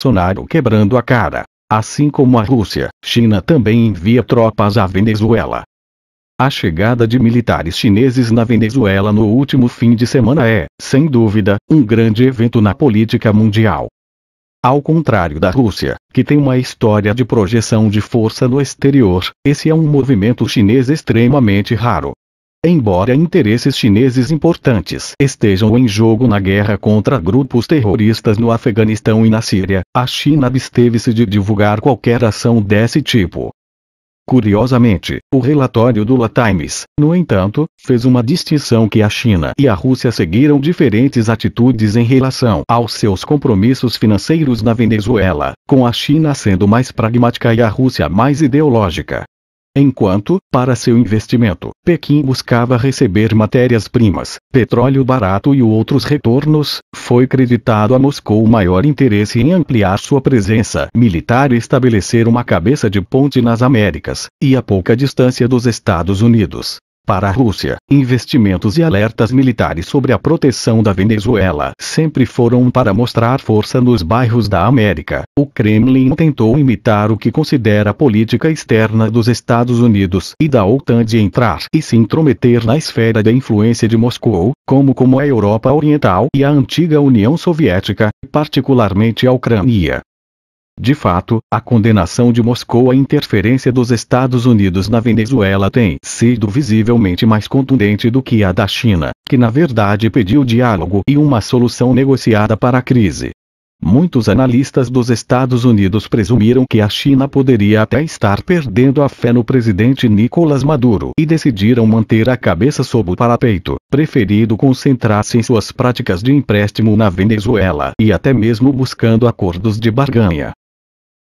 Bolsonaro quebrando a cara. Assim como a Rússia, China também envia tropas à Venezuela. A chegada de militares chineses na Venezuela no último fim de semana é, sem dúvida, um grande evento na política mundial. Ao contrário da Rússia, que tem uma história de projeção de força no exterior, esse é um movimento chinês extremamente raro. Embora interesses chineses importantes estejam em jogo na guerra contra grupos terroristas no Afeganistão e na Síria, a China absteve-se de divulgar qualquer ação desse tipo. Curiosamente, o relatório do La Times, no entanto, fez uma distinção que a China e a Rússia seguiram diferentes atitudes em relação aos seus compromissos financeiros na Venezuela, com a China sendo mais pragmática e a Rússia mais ideológica. Enquanto, para seu investimento, Pequim buscava receber matérias-primas, petróleo barato e outros retornos, foi creditado a Moscou o maior interesse em ampliar sua presença militar e estabelecer uma cabeça de ponte nas Américas, e a pouca distância dos Estados Unidos. Para a Rússia, investimentos e alertas militares sobre a proteção da Venezuela sempre foram para mostrar força nos bairros da América. O Kremlin tentou imitar o que considera a política externa dos Estados Unidos e da OTAN de entrar e se intrometer na esfera da influência de Moscou, como a Europa Oriental e a antiga União Soviética, particularmente a Ucrânia. De fato, a condenação de Moscou à interferência dos Estados Unidos na Venezuela tem sido visivelmente mais contundente do que a da China, que na verdade pediu diálogo e uma solução negociada para a crise. Muitos analistas dos Estados Unidos presumiram que a China poderia até estar perdendo a fé no presidente Nicolás Maduro e decidiram manter a cabeça sob o parapeito, preferindo concentrar-se em suas práticas de empréstimo na Venezuela e até mesmo buscando acordos de barganha.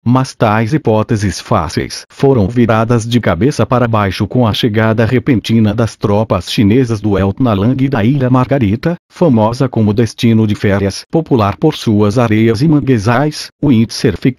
Mas tais hipóteses fáceis foram viradas de cabeça para baixo com a chegada repentina das tropas chinesas do Eltnalang e da Ilha Margarita, famosa como destino de férias popular por suas areias e manguezais, o Windsurfing.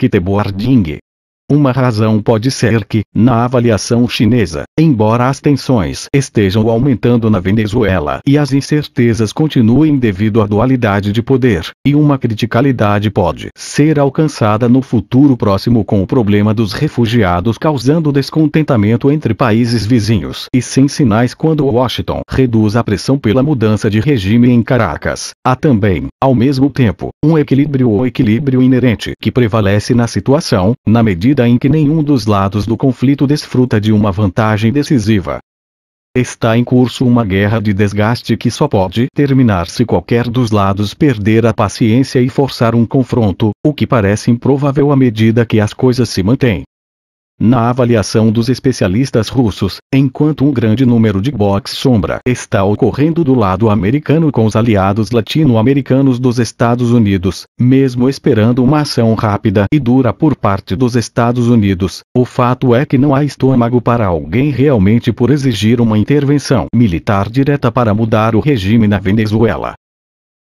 Uma razão pode ser que, na avaliação chinesa, embora as tensões estejam aumentando na Venezuela e as incertezas continuem devido à dualidade de poder, e uma criticalidade pode ser alcançada no futuro próximo com o problema dos refugiados causando descontentamento entre países vizinhos e sem sinais quando Washington reduz a pressão pela mudança de regime em Caracas, há também, ao mesmo tempo, um equilíbrio ou equilíbrio inerente que prevalece na situação, na medida em que nenhum dos lados do conflito desfruta de uma vantagem decisiva. Está em curso uma guerra de desgaste que só pode terminar se qualquer dos lados perder a paciência e forçar um confronto, o que parece improvável à medida que as coisas se mantêm. Na avaliação dos especialistas russos, enquanto um grande número de boxe-sombra está ocorrendo do lado americano com os aliados latino-americanos dos Estados Unidos, mesmo esperando uma ação rápida e dura por parte dos Estados Unidos, o fato é que não há estômago para alguém realmente por exigir uma intervenção militar direta para mudar o regime na Venezuela.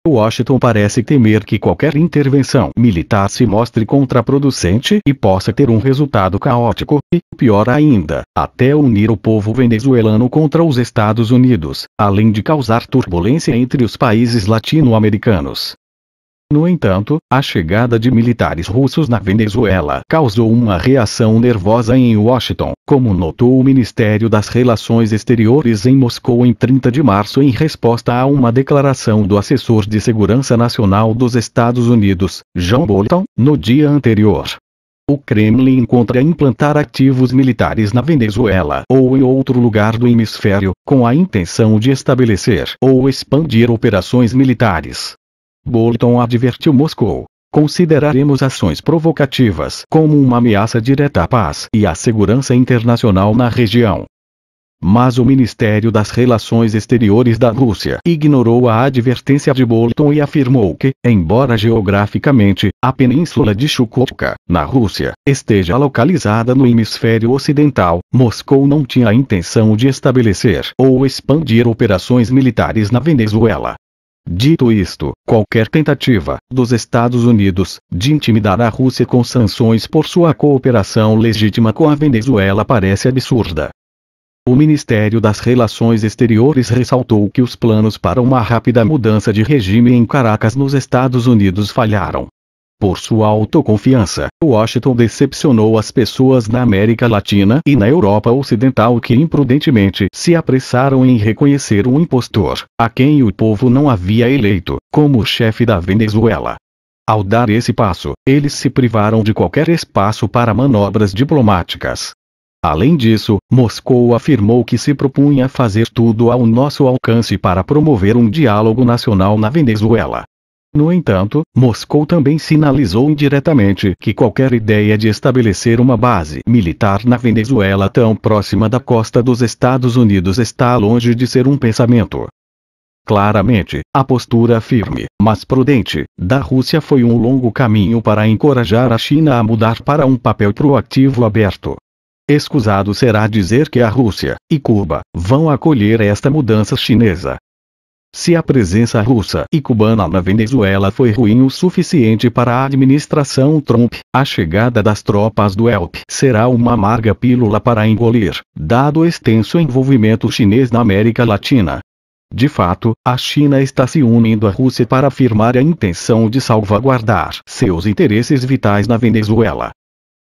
Washington parece temer que qualquer intervenção militar se mostre contraproducente e possa ter um resultado caótico, e, pior ainda, até unir o povo venezuelano contra os Estados Unidos, além de causar turbulência entre os países latino-americanos. No entanto, a chegada de militares russos na Venezuela causou uma reação nervosa em Washington, como notou o Ministério das Relações Exteriores em Moscou em 30 de março em resposta a uma declaração do assessor de Segurança Nacional dos Estados Unidos, John Bolton, no dia anterior. O Kremlin encontra implantar ativos militares na Venezuela ou em outro lugar do hemisfério, com a intenção de estabelecer ou expandir operações militares. Bolton advertiu Moscou: consideraremos ações provocativas como uma ameaça direta à paz e à segurança internacional na região. Mas o Ministério das Relações Exteriores da Rússia ignorou a advertência de Bolton e afirmou que, embora geograficamente, a península de Chukotka, na Rússia, esteja localizada no hemisfério ocidental, Moscou não tinha a intenção de estabelecer ou expandir operações militares na Venezuela. Dito isto, qualquer tentativa dos Estados Unidos de intimidar a Rússia com sanções por sua cooperação legítima com a Venezuela parece absurda. O Ministério das Relações Exteriores ressaltou que os planos para uma rápida mudança de regime em Caracas nos Estados Unidos falharam. Por sua autoconfiança, Washington decepcionou as pessoas na América Latina e na Europa Ocidental que imprudentemente se apressaram em reconhecer um impostor, a quem o povo não havia eleito, como chefe da Venezuela. Ao dar esse passo, eles se privaram de qualquer espaço para manobras diplomáticas. Além disso, Moscou afirmou que se propunha fazer tudo ao nosso alcance para promover um diálogo nacional na Venezuela. No entanto, Moscou também sinalizou indiretamente que qualquer ideia de estabelecer uma base militar na Venezuela tão próxima da costa dos Estados Unidos está longe de ser um pensamento. Claramente, a postura firme, mas prudente, da Rússia foi um longo caminho para encorajar a China a mudar para um papel proativo aberto. Escusado será dizer que a Rússia e Cuba vão acolher esta mudança chinesa. Se a presença russa e cubana na Venezuela foi ruim o suficiente para a administração Trump, a chegada das tropas do ELP será uma amarga pílula para engolir, dado o extenso envolvimento chinês na América Latina. De fato, a China está se unindo à Rússia para afirmar a intenção de salvaguardar seus interesses vitais na Venezuela.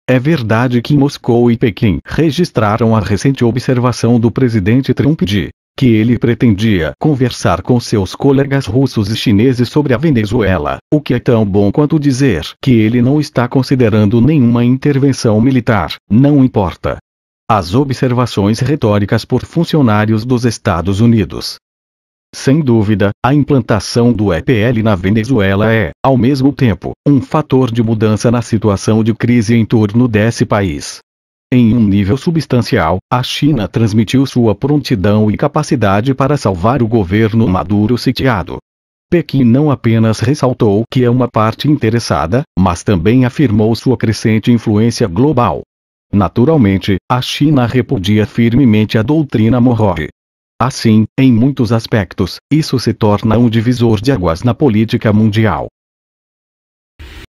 É verdade que Moscou e Pequim registraram a recente observação do presidente Trump de que ele pretendia conversar com seus colegas russos e chineses sobre a Venezuela, o que é tão bom quanto dizer que ele não está considerando nenhuma intervenção militar, não importa. As observações retóricas por funcionários dos Estados Unidos. Sem dúvida, a implantação do EPL na Venezuela é, ao mesmo tempo, um fator de mudança na situação de crise em torno desse país. Em um nível substancial, a China transmitiu sua prontidão e capacidade para salvar o governo Maduro sitiado. Pequim não apenas ressaltou que é uma parte interessada, mas também afirmou sua crescente influência global. Naturalmente, a China repudia firmemente a doutrina Monroe. Assim, em muitos aspectos, isso se torna um divisor de águas na política mundial.